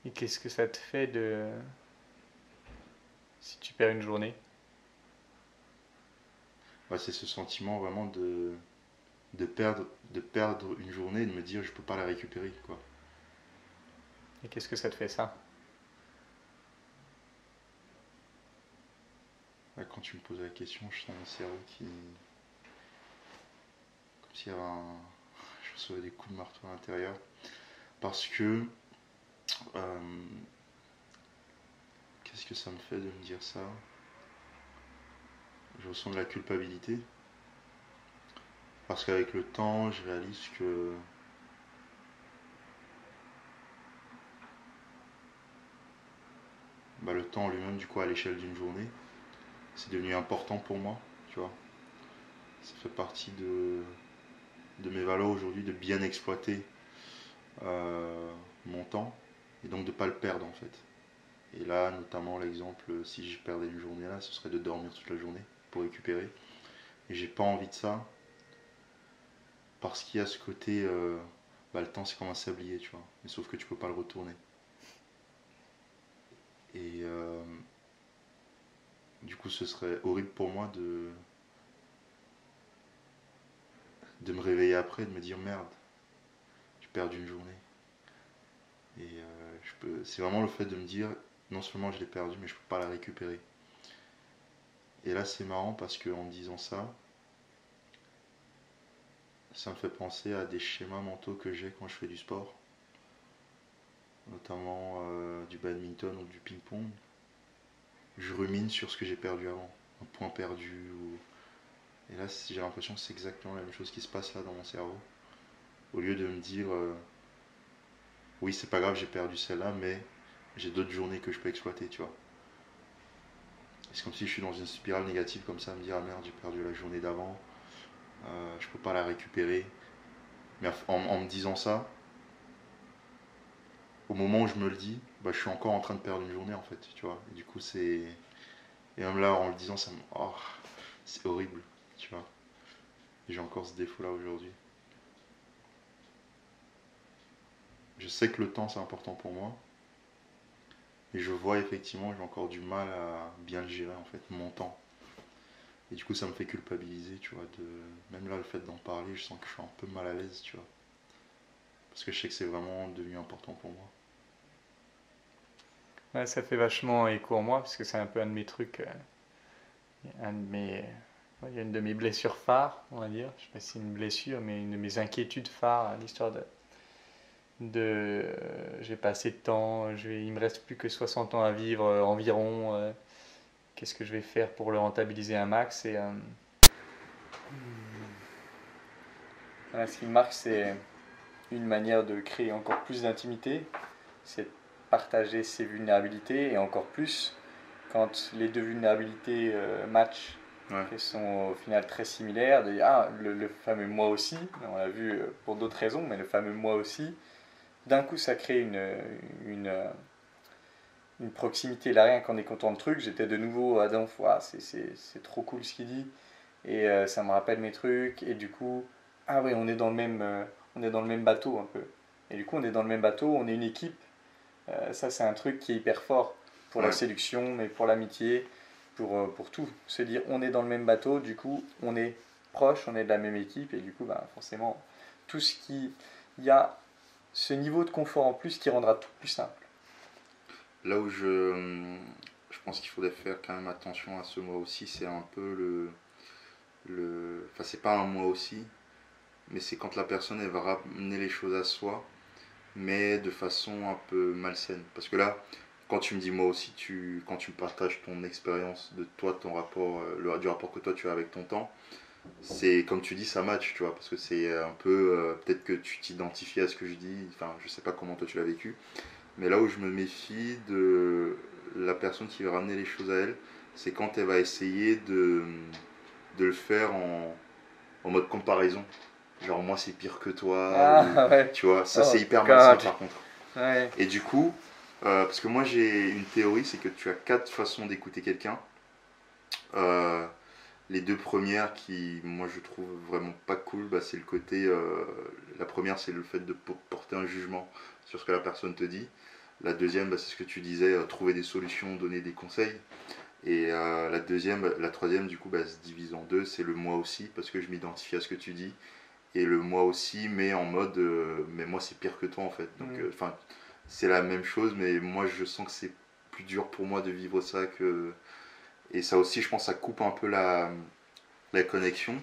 Et qu'est-ce que ça te fait si tu perds une journée? Ouais, c'est ce sentiment vraiment de perdre une journée et de me dire je peux pas la récupérer, quoi. Et qu'est-ce que ça te fait ça? Là, quand tu me poses la question, je sens mon cerveau qui. Comme s'il y avait un. Je recevais des coups de marteau à l'intérieur. Parce que. euh, Qu'est-ce que ça me fait de me dire ça? Je ressens de la culpabilité. Parce qu'avec le temps, je réalise que bah, le temps lui-même, du coup, à l'échelle d'une journée, c'est devenu important pour moi, tu vois. Ça fait partie de mes valeurs aujourd'hui de bien exploiter mon temps et donc de ne pas le perdre en fait. Et là, notamment l'exemple, si je perdais une journée là, ce serait de dormir toute la journée pour récupérer. Et j'ai pas envie de ça parce qu'il y a ce côté, bah, le temps c'est comme un sablier, tu vois. Mais sauf que tu peux pas le retourner. Et du coup, ce serait horrible pour moi de me réveiller après et de me dire merde, j'ai perdu une journée. Et c'est vraiment le fait de me dire non seulement je l'ai perdue, mais je peux pas la récupérer. Et là, c'est marrant parce qu'en me disant ça, ça me fait penser à des schémas mentaux que j'ai quand je fais du sport, notamment du badminton ou du ping-pong. Je rumine sur ce que j'ai perdu avant, un point perdu. Et là, j'ai l'impression que c'est exactement la même chose qui se passe là dans mon cerveau. Au lieu de me dire oui, c'est pas grave, j'ai perdu celle-là, mais j'ai d'autres journées que je peux exploiter, tu vois. C'est comme si je suis dans une spirale négative comme ça, à me dire ah merde, j'ai perdu la journée d'avant, je peux pas la récupérer. Mais en me disant ça, au moment où je me le dis, bah, je suis encore en train de perdre une journée en fait, tu vois. Et du coup, c'est. Et même là, en le disant, ça me. Oh, c'est horrible, tu vois. Et j'ai encore ce défaut-là aujourd'hui. Je sais que le temps, c'est important pour moi. Et je vois effectivement, j'ai encore du mal à bien le gérer en fait, mon temps. Et du coup, ça me fait culpabiliser, tu vois. Même là, le fait d'en parler, je sens que je suis un peu mal à l'aise, tu vois. Parce que je sais que c'est vraiment devenu important pour moi. Ouais, ça fait vachement écho en moi parce que c'est un peu un de mes trucs, un de mes, ouais, il y a une de mes blessures phares, on va dire. Je sais pas si c'est une blessure, mais une de mes inquiétudes phares, l'histoire j'ai pas assez de temps, il me reste plus que 60 ans à vivre environ. Qu'est-ce que je vais faire pour le rentabiliser un max? Et voilà, ce qui me marque, c'est une manière de créer encore plus d'intimité, c'est de partager ses vulnérabilités et encore plus quand les deux vulnérabilités matchent, Ouais, qui sont au final très similaires, de dire ah, le fameux moi aussi, on l'a vu pour d'autres raisons, mais le fameux moi aussi, d'un coup ça crée une, euh, une proximité. Là, rien qu'en écoutant le truc, j'étais de nouveau Adam, ah, c'est trop cool ce qu'il dit, et ça me rappelle mes trucs, et du coup, ah oui, on est dans le même bateau un peu. Et du coup, on est dans le même bateau, on est une équipe. Ça, c'est un truc qui est hyper fort pour la ouais. séduction, mais pour l'amitié, pour tout. Se dire, on est dans le même bateau, du coup, on est proche, on est de la même équipe, et du coup, bah, forcément, tout ce qui. Il y a ce niveau de confort en plus qui rendra tout plus simple. Là où je pense qu'il faudrait faire quand même attention à ce moi aussi, c'est un peu enfin, c'est pas un moi aussi, mais c'est quand la personne elle va ramener les choses à soi, mais de façon un peu malsaine. Parce que là, quand tu me dis moi aussi, quand tu me partages ton expérience de toi, ton rapport, du rapport que toi tu as avec ton temps, c'est comme tu dis, ça match, tu vois, parce que c'est un peu, peut-être que tu t'identifies à ce que je dis, enfin, je sais pas comment toi tu l'as vécu, mais là où je me méfie de la personne qui va ramener les choses à elle, c'est quand elle va essayer de le faire en mode comparaison. Genre, moi c'est pire que toi, ou Ah ouais, tu vois, ça c'est oh hyper malsain god, par contre. ouais. Et du coup, parce que moi j'ai une théorie, c'est que tu as quatre façons d'écouter quelqu'un. Euh, les deux premières qui, moi je trouve vraiment pas cool, bah, c'est le côté. La première, c'est le fait de porter un jugement sur ce que la personne te dit. La deuxième, bah, c'est ce que tu disais, trouver des solutions, donner des conseils. Et la troisième, du coup, bah, se divise en deux. C'est le moi aussi, parce que je m'identifie à ce que tu dis. Et le moi aussi, mais en mode, mais moi c'est pire que toi en fait. Donc, enfin, c'est la même chose, mais moi je sens que c'est plus dur pour moi de vivre ça que. Et ça aussi, je pense, ça coupe un peu la connexion.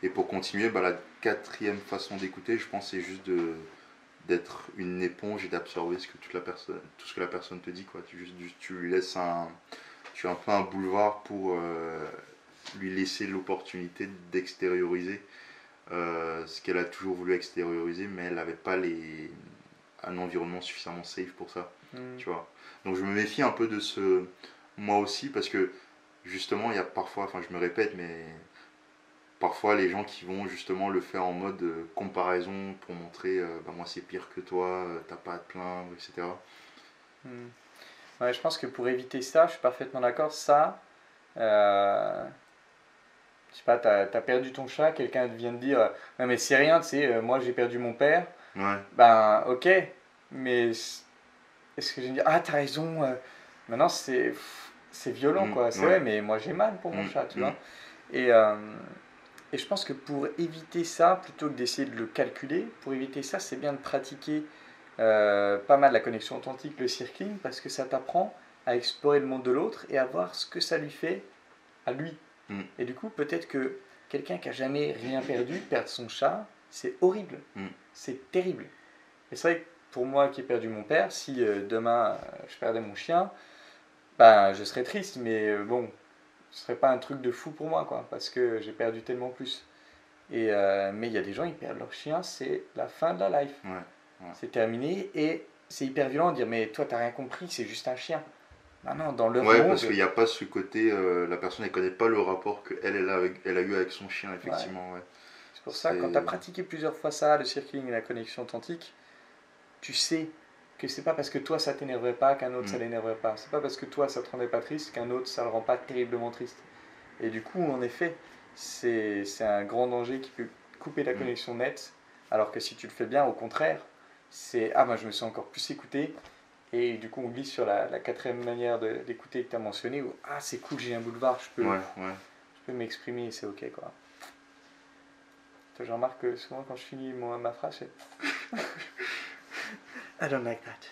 Et pour continuer, bah, la quatrième façon d'écouter, je pense, c'est juste d'être une éponge et d'absorber tout ce que la personne te dit. Quoi. Tu lui laisses tu es un peu un boulevard pour lui laisser l'opportunité d'extérioriser ce qu'elle a toujours voulu extérioriser, mais elle n'avait pas un environnement suffisamment safe pour ça. Tu vois. Donc je me méfie un peu de ce moi aussi, parce que justement, il y a parfois, enfin je me répète, mais parfois les gens qui vont justement le faire en mode comparaison pour montrer bah, moi c'est pire que toi, t'as pas à te plaindre, etc. Ouais, je pense que pour éviter ça, je suis parfaitement d'accord. Ça, je sais pas, t'as perdu ton chat, quelqu'un vient de dire non, mais c'est rien, tu sais, moi j'ai perdu mon père. Ouais. Ben, ok, mais est-ce que je vais me dire ah, t'as raison, maintenant c'est violent quoi, c'est Ouais. vrai, mais moi j'ai mal pour mon chat, tu Mm. vois. Et, euh, et je pense que pour éviter ça, plutôt que d'essayer de le calculer, pour éviter ça, c'est bien de pratiquer pas mal la connexion authentique, le circling, parce que ça t'apprend à explorer le monde de l'autre et à voir ce que ça lui fait à lui. Et du coup, peut-être que quelqu'un qui a jamais rien perdu, perdre son chat, c'est horrible, c'est terrible. Et c'est vrai que pour moi qui ai perdu mon père, si demain je perdais mon chien, ben je serais triste, mais bon, ce serait pas un truc de fou pour moi, quoi, parce que j'ai perdu tellement plus. Mais il y a des gens, ils perdent leur chien, c'est la fin de la life. Ouais. C'est terminé et c'est hyper violent de dire mais toi t'as rien compris, c'est juste un chien. Non, non, dans leur Ouais, parce qu'il monde, n'y a pas ce côté, la personne elle connaît pas le rapport qu'elle elle a eu avec son chien, ouais. effectivement. Ouais. C'est pour ça, quand tu as C'est. pratiqué plusieurs fois ça, le circling et la connexion authentique, tu sais que c'est pas parce que toi ça t'énerverait pas qu'un autre ça l'énerverait pas. C'est pas parce que toi ça te rendait pas triste qu'un autre ça le rend pas terriblement triste. Et du coup, en effet, c'est un grand danger qui peut couper la connexion nette. Alors que si tu le fais bien, au contraire, c'est ah, moi je me suis encore plus écouté. Et du coup, on glisse sur la quatrième manière d'écouter que tu as mentionné où ah, c'est cool, j'ai un boulevard, Ouais. je peux m'exprimer, c'est ok quoi. Je remarque que souvent quand je finis ma phrase, c'est I don't like that.